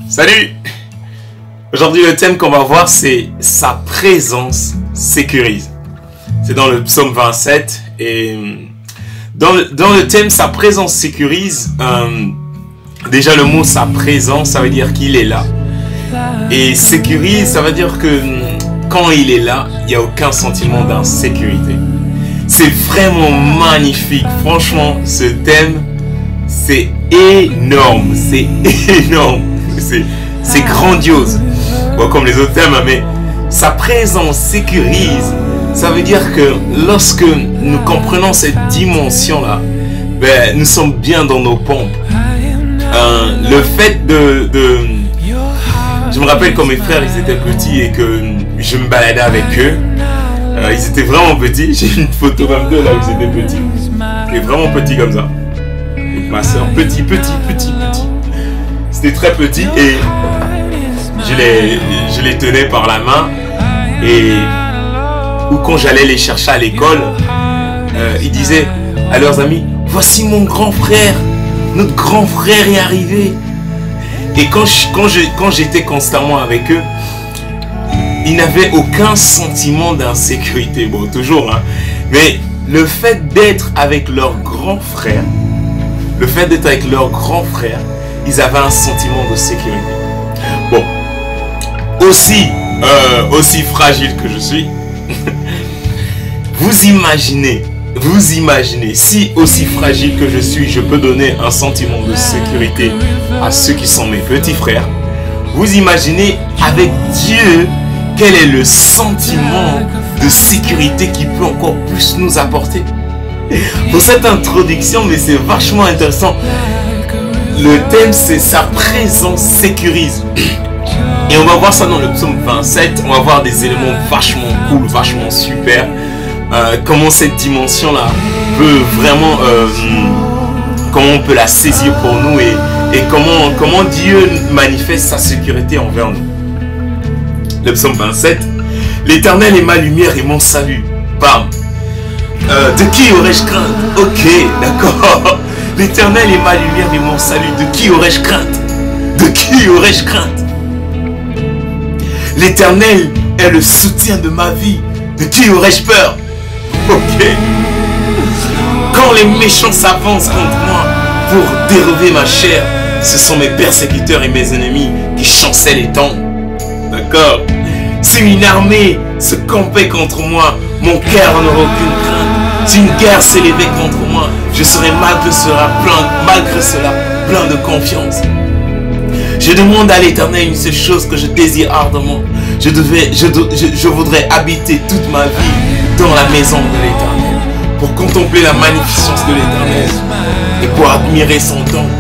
Salut! Aujourd'hui, le thème qu'on va voir, c'est sa présence sécurise. C'est dans le psaume 27 et dans le thème sa présence sécurise, déjà le mot sa présence, ça veut dire qu'il est là. Et sécurise, ça veut dire que quand il est là, il n'y a aucun sentiment d'insécurité. C'est vraiment magnifique. Franchement, ce thème, c'est énorme. C'est énorme. C'est grandiose. Bon, comme les autres thèmes, mais sa présence sécurise. Ça veut dire que lorsque nous comprenons cette dimension-là, nous sommes bien dans nos pompes. Le fait je me rappelle quand mes frères ils étaient petits et que je me baladais avec eux. Ils étaient vraiment petits. J'ai une photo même d'eux là où ils étaient petits. Ils étaient vraiment petits comme ça. Avec ma soeur, petit. C'était très petit et je les tenais par la main. Ou quand j'allais les chercher à l'école, ils disaient à leurs amis, voici mon grand frère, notre grand frère est arrivé. Et quand j'étais constamment avec eux, ils n'avaient aucun sentiment d'insécurité. Bon, toujours, hein. Mais le fait d'être avec leur grand frère, ils avaient un sentiment de sécurité. Bon, aussi fragile que je suis, vous imaginez, si aussi fragile que je suis, je peux donner un sentiment de sécurité à ceux qui sont mes petits frères. Vous imaginez avec Dieu, quel est le sentiment de sécurité qu'il peut encore plus nous apporter. Pour cette introduction, mais c'est vachement intéressant. Le thème, c'est sa présence sécurise. Et on va voir ça dans le psaume 27. On va voir des éléments vachement cool, vachement super. Comment cette dimension-là peut vraiment... comment on peut la saisir pour nous et comment Dieu manifeste sa sécurité envers nous. Le psaume 27. L'Éternel est ma lumière et mon salut. Bam. De qui aurais-je crainte? Ok, d'accord. L'Éternel est ma lumière et mon salut. De qui aurais-je crainte? De qui aurais-je crainte? L'Éternel est le soutien de ma vie. De qui aurais-je peur? Ok. Quand les méchants s'avancent contre moi pour dérober ma chair, ce sont mes persécuteurs et mes ennemis qui chancellent les temps. D'accord? Si une armée se campait contre moi, mon cœur n'aurait aucune crainte. Si une guerre s'élevait contre moi, je serais malgré cela plein de confiance. Je demande à l'Éternel une seule chose que je désire ardemment. Je voudrais habiter toute ma vie dans la maison de l'Éternel, pour contempler la magnificence de l'Éternel et pour admirer son temple,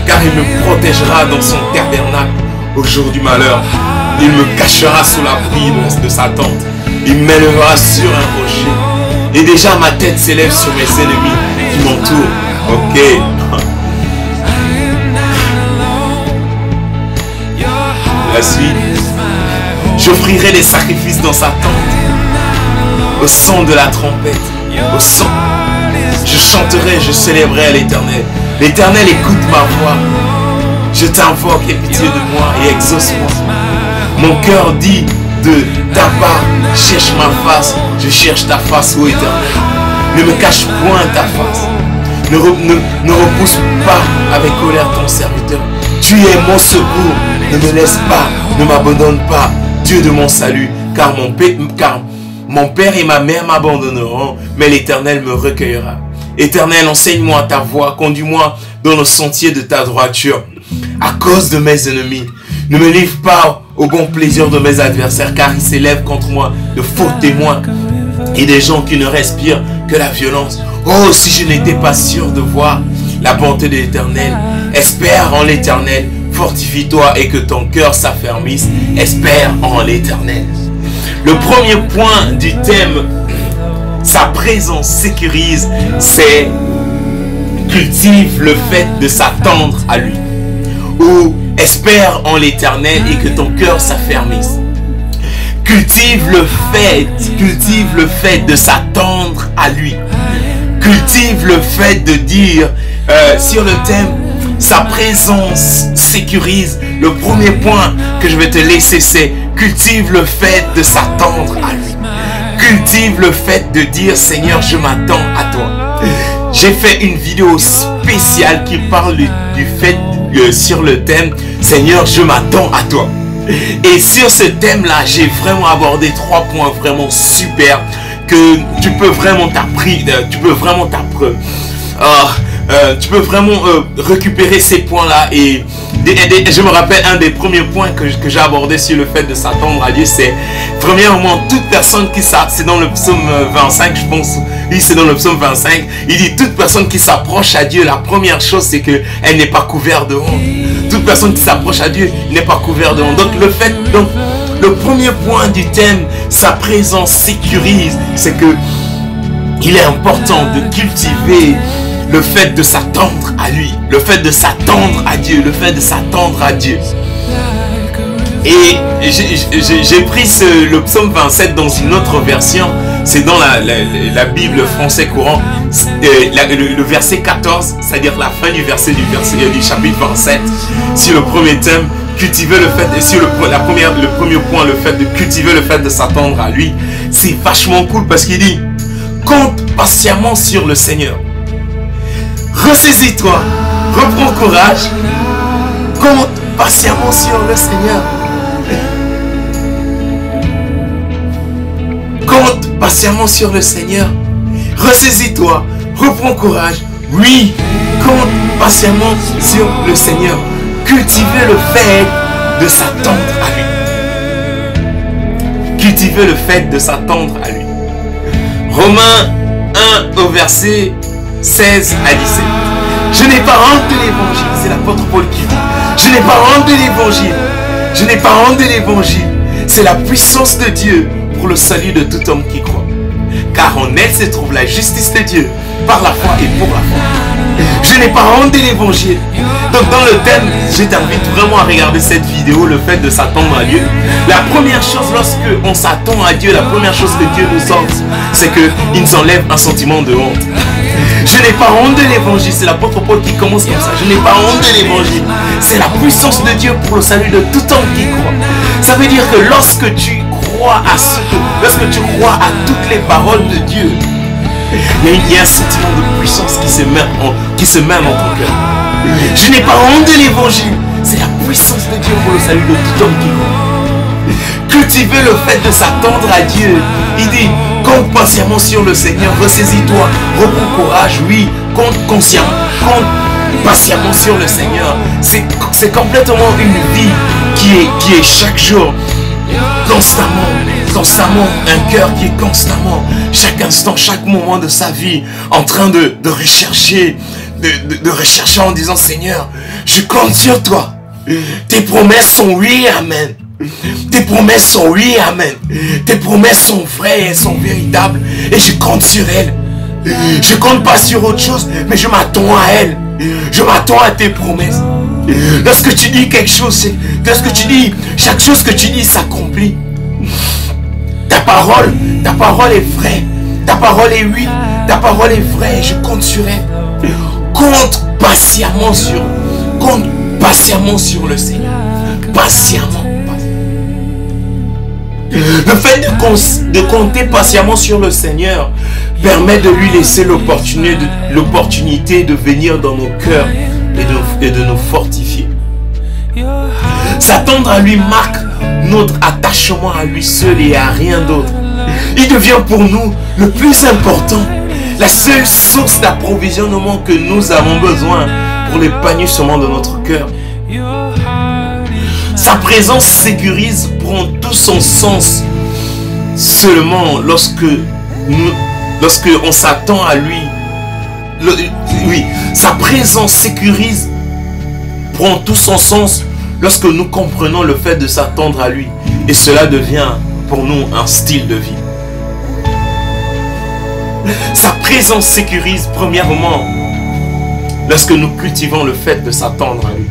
car il me protégera dans son tabernacle au jour du malheur. Il me cachera sous l'abri de sa tente. Il m'élèvera sur un rocher. Et déjà ma tête s'élève sur mes ennemis qui m'entourent. Ok. La suite. J'offrirai des sacrifices dans sa tente. Au son de la trompette. Au son. Je chanterai, je célébrerai à l'Éternel. L'Éternel écoute ma voix. Je t'invoque, aie pitié de moi et exauce-moi. Mon cœur dit de ta part, cherche ma face, je cherche ta face, ô Éternel. Ne me cache point ta face. Ne repousse pas avec colère ton serviteur. Tu es mon secours, ne me laisse pas, ne m'abandonne pas, Dieu de mon salut, car mon père et ma mère m'abandonneront, mais l'Éternel me recueillera. Éternel, enseigne-moi ta voie, conduis-moi dans le sentier de ta droiture. À cause de mes ennemis, ne me livre pas au bon plaisir de mes adversaires, car ils s'élèvent contre moi de faux témoins et des gens qui ne respirent que la violence. Oh, si je n'étais pas sûr de voir la bonté de l'Éternel, espère en l'Éternel, fortifie-toi et que ton cœur s'affermisse, espère en l'Éternel. Le premier point du thème, sa présence sécurise, c'est cultive le fait de s'attendre à lui. Ou espère en l'Éternel et que ton cœur s'affermisse. Cultive le fait de s'attendre à lui. Cultive le fait de dire sur le thème sa présence sécurise. Le premier point que je vais te laisser, c'est cultive le fait de s'attendre à lui. Cultive le fait de dire, Seigneur, je m'attends à toi. J'ai fait une vidéo spéciale qui parle du fait sur le thème, Seigneur, je m'attends à toi. Et sur ce thème-là, j'ai vraiment abordé 3 points vraiment super que tu peux vraiment récupérer ces points-là. Et je me rappelle un des premiers points que j'ai abordé sur le fait de s'attendre à Dieu, c'est premièrement, toute personne qui c'est dans le psaume 25, je pense, oui, c'est dans le psaume 25, il dit toute personne qui s'approche à Dieu, la première chose c'est que elle n'est pas couverte de honte. Toute personne qui s'approche à Dieu n'est pas couverte de honte. Donc le premier point du thème, sa présence sécurise, c'est que il est important de cultiver le fait de s'attendre à lui, le fait de s'attendre à Dieu, le fait de s'attendre à Dieu. Et j'ai pris le psaume 27 dans une autre version, c'est dans la Bible français courant, le verset 14, c'est-à-dire la fin du verset du chapitre 27, sur le premier thème, cultiver le fait, et sur le premier point, le fait de cultiver le fait de s'attendre à lui. C'est vachement cool parce qu'il dit, compte patiemment sur le Seigneur. Ressaisis-toi, reprends courage, compte patiemment sur le Seigneur. Compte patiemment sur le Seigneur. Ressaisis-toi, reprends courage. Oui, compte patiemment sur le Seigneur. Cultivez le fait de s'attendre à lui. Cultivez le fait de s'attendre à lui. Romains 1 au verset 16 à 17. Je n'ai pas honte de l'évangile, c'est l'apôtre Paul qui dit. Je n'ai pas honte de l'évangile. Je n'ai pas honte de l'évangile. C'est la puissance de Dieu pour le salut de tout homme qui croit. Car en elle se trouve la justice de Dieu par la foi et pour la foi. Je n'ai pas honte de l'évangile. Donc dans le thème, je t'invite vraiment à regarder cette vidéo, le fait de s'attendre à Dieu. La première chose lorsque on s'attend à Dieu, la première chose que Dieu nous offre, c'est qu'il nous enlève un sentiment de honte. Je n'ai pas honte de l'évangile, c'est l'apôtre Paul qui commence comme ça. Je n'ai pas honte de l'évangile. C'est la puissance de Dieu pour le salut de tout homme qui croit. Ça veut dire que lorsque tu crois à lorsque tu crois à toutes les paroles de Dieu, il y a un sentiment de puissance qui se met en ton cœur. Je n'ai pas honte de l'évangile. C'est la puissance de Dieu pour le salut de tout homme qui croit. Cultiver le fait de s'attendre à Dieu. Il dit, compte patiemment sur le Seigneur, ressaisis-toi, reprends courage, oui, compte patiemment sur le Seigneur. C'est complètement une vie qui est chaque jour, constamment, un cœur qui est constamment, chaque instant, chaque moment de sa vie, en train de rechercher, de rechercher en disant, Seigneur, je compte sur toi. Tes promesses sont oui, amen. Tes promesses sont oui, amen. Tes promesses sont vraies, elles sont véritables. Et je compte sur elles. Je compte pas sur autre chose, mais je m'attends à elles. Je m'attends à tes promesses. Lorsque tu dis quelque chose, lorsque tu dis, chaque chose que tu dis s'accomplit. Ta parole est vraie. Ta parole est oui. Ta parole est vraie. Je compte sur elle. Compte patiemment sur le Seigneur. Patiemment. Le fait de compter patiemment sur le Seigneur permet de lui laisser l'opportunité de venir dans nos cœurs et de nous fortifier. S'attendre à lui marque notre attachement à lui seul et à rien d'autre. Il devient pour nous le plus important, la seule source d'approvisionnement que nous avons besoin pour l'épanouissement de notre cœur. Sa présence sécurise, prend tout son sens seulement lorsque on s'attend à lui. Oui, sa présence sécurise, prend tout son sens lorsque nous comprenons le fait de s'attendre à lui. Et cela devient pour nous un style de vie. Sa présence sécurise premièrement lorsque nous cultivons le fait de s'attendre à lui.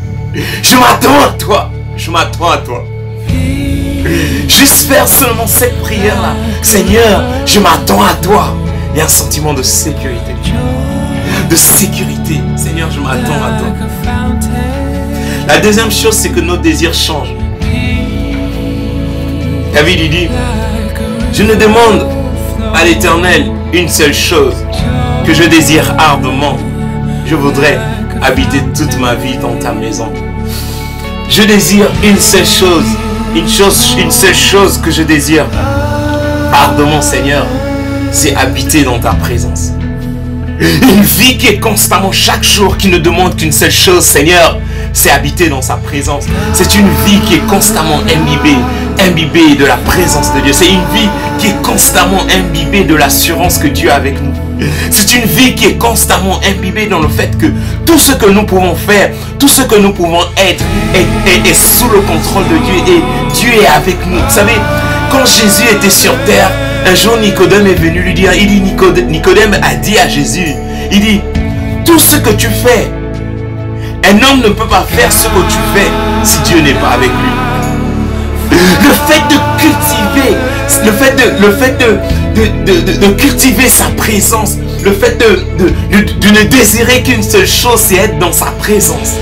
Je m'attends à toi. Je m'attends à toi. Juste faire seulement cette prière-là. Seigneur, je m'attends à toi. Il y a un sentiment de sécurité. De sécurité. Seigneur, je m'attends à toi. La deuxième chose, c'est que nos désirs changent. David, il dit, je ne demande à l'Éternel une seule chose que je désire ardemment. Je voudrais habiter toute ma vie dans ta maison. Je désire une seule chose, une seule chose que je désire ardemment, Seigneur, c'est habiter dans ta présence. Une vie qui est constamment, chaque jour, qui ne demande qu'une seule chose, Seigneur, c'est habiter dans sa présence. C'est une vie qui est constamment imbibée de la présence de Dieu. C'est une vie qui est constamment imbibée de l'assurance que Dieu est avec nous. C'est une vie qui est constamment imbibée dans le fait que tout ce que nous pouvons faire, tout ce que nous pouvons être est sous le contrôle de Dieu, et Dieu est avec nous. Vous savez, quand Jésus était sur terre, un jour Nicodème est venu lui dire, il dit, Nicodème a dit à Jésus, il dit, tout ce que tu fais, un homme ne peut pas faire ce que tu fais si Dieu n'est pas avec lui. Le fait de cultiver, de cultiver sa présence, le fait de ne désirer qu'une seule chose, c'est être dans sa présence.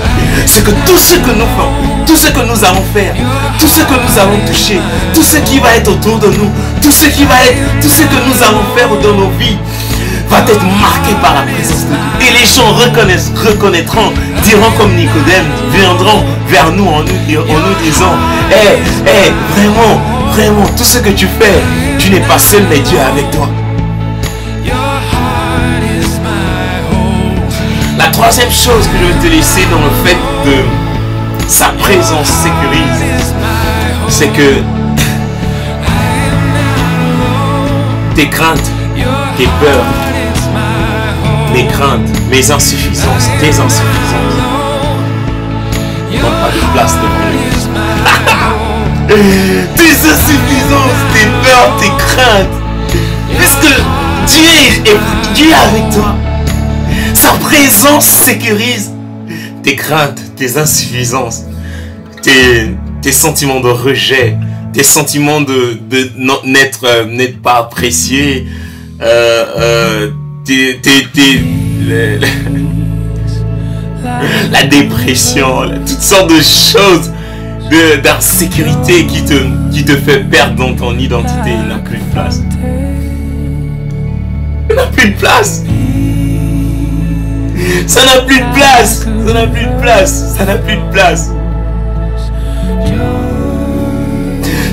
C'est que tout ce que nous faisons, tout ce que nous allons faire, tout ce que nous allons toucher, tout ce qui va être autour de nous, tout ce que nous allons faire dans nos vies, va être marqué par la présence de Dieu. Et les gens reconnaîtront, diront comme Nicodème, viendront vers nous en nous disant, vraiment, tout ce que tu fais, tu n'es pas seul, mais Dieu est avec toi. La troisième chose que je vais te laisser dans le fait de sa présence sécurise, c'est que tes craintes, tes peurs, mes craintes, mes insuffisances, tes insuffisances n'ont pas de place devant lui. Tes insuffisances, tes peurs, tes craintes, puisque Dieu est avec toi. Sa présence sécurise tes craintes, tes insuffisances, tes sentiments de rejet, tes sentiments de n'être pas apprécié, la dépression, toutes sortes de choses d'insécurité qui te fait perdre dans ton identité. Il n'a plus de place. Il n'a plus de place. Ça n'a plus de place. Ça n'a plus de place. Ça n'a plus de place.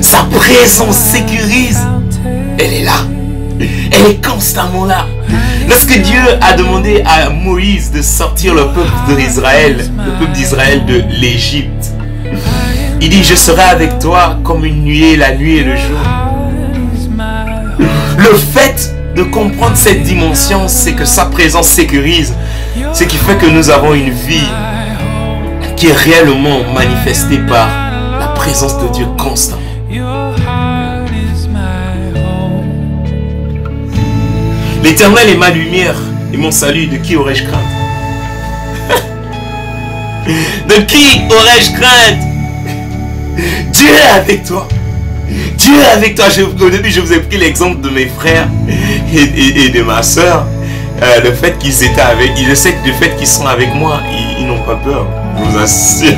Sa présence sécurise. Elle est là. Elle est constamment là. Lorsque Dieu a demandé à Moïse de sortir le peuple d'Israël de l'Égypte, il dit, je serai avec toi comme une nuée, la nuit et le jour. Le fait de comprendre cette dimension, c'est que sa présence sécurise, ce qui fait que nous avons une vie qui est réellement manifestée par la présence de Dieu constamment. L'Éternel est ma lumière et mon salut, de qui aurais-je crainte? De qui aurais-je crainte? Dieu est avec toi. Dieu est avec toi. Au début, je vous ai pris l'exemple de mes frères et de ma soeur. Le fait qu'ils étaient avec, je sais que du fait qu'ils sont avec moi, ils n'ont pas peur. Je vous assure.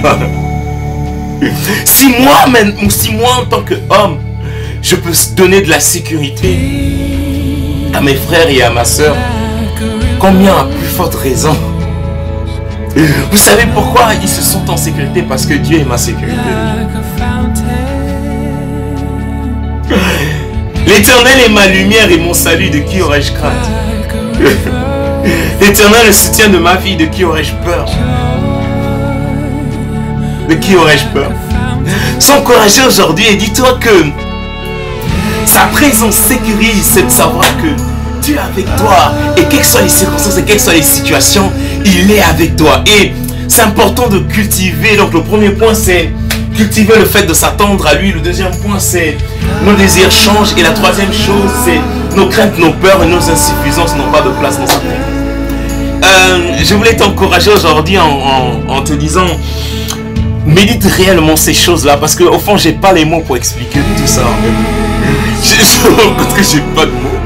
Si moi en tant qu'homme, je peux donner de la sécurité à mes frères et à ma soeur, combien à plus forte raison? Vous savez pourquoi ils se sentent en sécurité? Parce que Dieu est ma sécurité. L'Éternel est ma lumière et mon salut, de qui aurais-je crainte? L'Éternel est le soutien de ma vie, de qui aurais-je peur? De qui aurais-je peur? Sois encouragé aujourd'hui et dis-toi que sa présence sécurise, c'est de savoir que Dieu est avec toi. Et quelles que soient les circonstances et quelles que soient les situations, il est avec toi. Et c'est important de cultiver. Donc le premier point, c'est cultiver le fait de s'attendre à lui. Le deuxième point, c'est nos désirs changent. Et la troisième chose, c'est nos craintes, nos peurs et nos insuffisances n'ont pas de place dans sa vie. Je voulais t'encourager aujourd'hui en te disant, médite réellement ces choses-là, parce qu'au fond, j'ai pas les mots pour expliquer tout ça. Parce que j'ai pas de mots.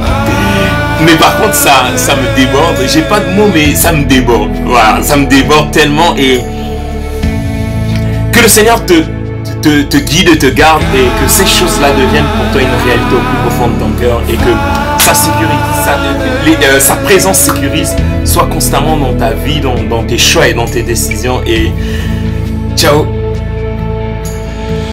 Mais par contre, ça me déborde. J'ai pas de mots, mais ça me déborde. Voilà, ça me déborde tellement. Et le Seigneur te guide, te garde et que ces choses-là deviennent pour toi une réalité au plus profond de ton cœur et que sa présence sécurise soit constamment dans ta vie, dans tes choix et dans tes décisions. Et ciao.